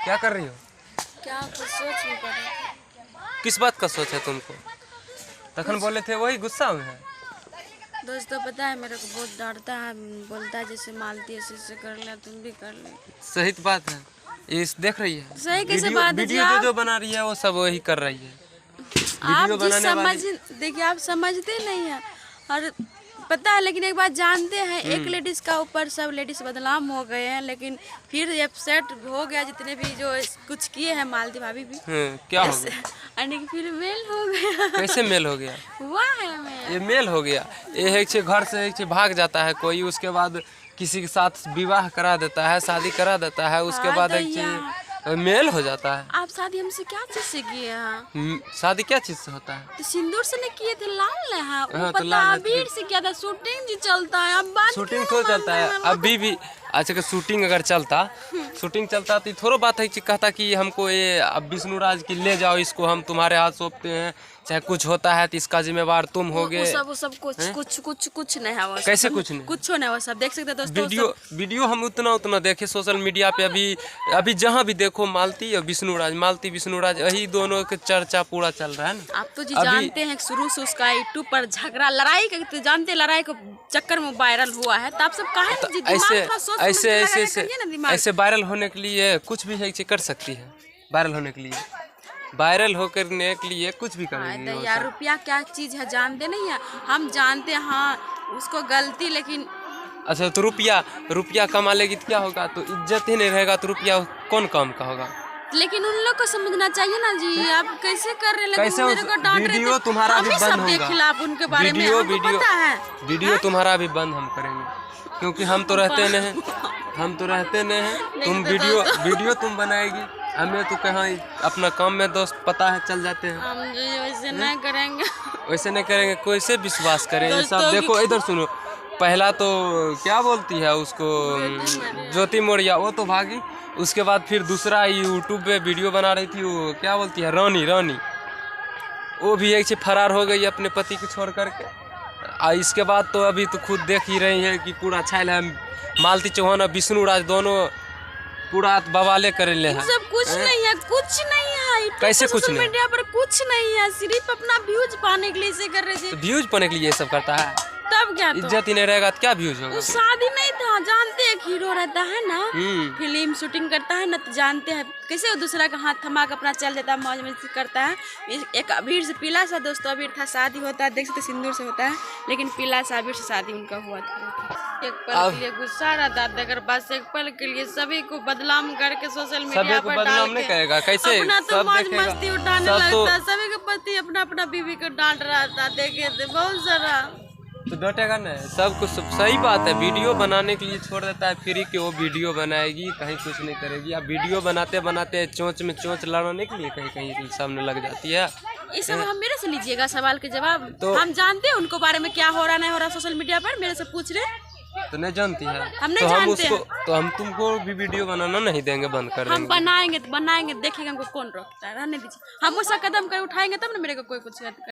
क्या कर रही हो? क्या कुछ सोच नहीं पा रही। किस बात का सोच है तुमको? तखन बोले थे वही गुस्सा में है। दोस्तों पता है मेरे को बहुत डांटता है, बोलता है जैसे मालती है ऐसे कर ले, तुम भी कर ले। सही तो बात है। ये देख रही है सही कैसे वीडियो, बात है वीडियो जो बना रही है वो सब वही कर रही है। आप वीडियो जिस बनाने वाली देखिए आप समझते नहीं है और पता है, लेकिन एक बात जानते हैं, एक लेडीज का ऊपर सब लेडीज बदनाम हो गए हैं, लेकिन फिर अपसेट हो गया जितने भी जो कुछ किए हैं मालती भाभी भी। क्या हो गया? यानी कि फिर मेल हो गया। कैसे मेल हो गया? हुआ है मेल। ये मेल हो गया। ये है कि घर से एक भाग जाता है कोई, उसके बाद किसी के साथ विवाह करा देता है, शादी करा देता है, उसके बाद एक मेल हो जाता है। आप शादी हमसे क्या चीज से किए हैं? शादी क्या चीज से होता है? तो सिंदूर से नहीं किए थे, लाल है। हाँ, तो पता लाल अबीर से किया था। शूटिंग जी चलता है, अब बात शूटिंग तो चलता है अभी भी। अच्छा कि शूटिंग अगर चलता तो थोड़ा बात है कि कहता कि हमको ये अब विष्णु राज की ले जाओ, इसको हम तुम्हारे हाथ सौंपते हैं, चाहे कुछ होता है तो इसका जिम्मेवार तुम होगे। वो सब कुछ नहीं है। वो कैसे कुछ नहीं? कुछ नहीं, वो सब देख सकते दोस्तों। वीडियो हम उतना देखे सोशल मीडिया पे। अभी जहाँ भी देखो मालती और विष्णु राज, मालती विष्णु राज, यही दोनों के चर्चा पूरा चल रहा है ना। आप तो जी जानते हैं शुरू से उसका यूट्यूब पर झगड़ा लड़ाई का, तो जानते हैं लड़ाई के चक्कर में वायरल हुआ है। तो आप सब ऐसे वायरल होने के लिए कुछ भी है कर सकती है। वायरल होने के लिए, वायरल होकर के लिए कुछ भी करेंगे। यार रुपया क्या चीज है जानते नहीं है हम, जानते हैं हाँ उसको गलती, लेकिन अच्छा तो रुपया कमा लेगी तो क्या होगा? तो इज्जत ही नहीं रहेगा तो रुपया कौन काम का होगा? लेकिन उन लोग को समझना चाहिए ना जी। आप कैसे कर रहे हैं? कैसे मेरे को डांट रहे वीडियो थे। तुम्हारा भी बंद होगा। खिलाफ उनके बारे में हमको पता है। वीडियो तुम्हारा भी बंद हम करेंगे, क्योंकि हम तो रहते नहीं हैं। तुम वीडियो तुम बनाएगी, हमें तो कहाँ अपना काम में दोस्त पता है चल जाते हैं। हम वैसे नहीं करेंगे। वैसे नहीं करेंगे, कैसे विश्वास करेंगे? सब देखो इधर सुनो। पहला तो क्या बोलती है उसको, ज्योति मौर्य, वो तो भागी। उसके बाद फिर दूसरा यूट्यूब पे वीडियो बना रही थी, वो क्या बोलती है, रानी, वो भी एक से फरार हो गई अपने पति को छोड़ करके। इसके बाद तो अभी तो खुद देख ही रही है कि पूरा छायल है। मालती चौहान और विष्णु राज दोनों पूरा बवाले करेले हैं। सब कुछ नहीं है, कुछ नहीं है। कैसे कुछ नहीं? मीडिया पर कुछ नहीं है, सिर्फ अपना व्यूज पाने के लिए इसे कर रहे थे। तो व्यूज पाने के लिए ये सब करता है? तब क्या तो? इज्जत ही नहीं रहेगा तो क्या व्यूज होगा? शादी नहीं था, जानते हैं हीरो रहता है ना, फिल्म शूटिंग करता है ना, तो जानते हैं कैसे वो दूसरा का हाथ थमा के अपना चल देता है, मौज मस्ती करता है। एक अबीर से पीला सा दोस्तों अबीर था, शादी होता है देख सकते सिंदूर से होता है, लेकिन पीला सा अबीर से शादी उनका हुआ था। एक पल के लिए गुस्सा रहता है, अगर बस एक पल के लिए सभी को बदनाम करके सोशल मीडिया पर डाल के करेगा। कैसे अपना तो मौज मस्ती उठाने लगता है। सभी के पति अपना अपना बीवी को डांट रहा था, देखे थे बहुत सारा। तो डटेगा ना, सब कुछ सही बात है। वीडियो बनाने के लिए छोड़ देता है फ्री के, वो वीडियो बनाएगी, कहीं कुछ नहीं करेगी। अब वीडियो बनाते चोंच में चोंच लड़ाने के लिए कहीं सामने लग जाती है। ये सब हम मेरे से लीजिएगा सवाल के जवाब। तो हम जानते हैं उनको बारे में क्या हो रहा नहीं हो रहा सोशल मीडिया पर, मेरे से पूछ रहे। तो नहीं जानती है, हम नहीं जानते तो हम तुमको भी वीडियो बनाना नहीं देंगे, बंद कर देंगे। हम बनाएंगे तो बनाएंगे, देखेंगे हमको कौन रोकता है। रहने दीजिए, हम उसका कदम कर उठाएंगे तब ना मेरे को कोई कुछ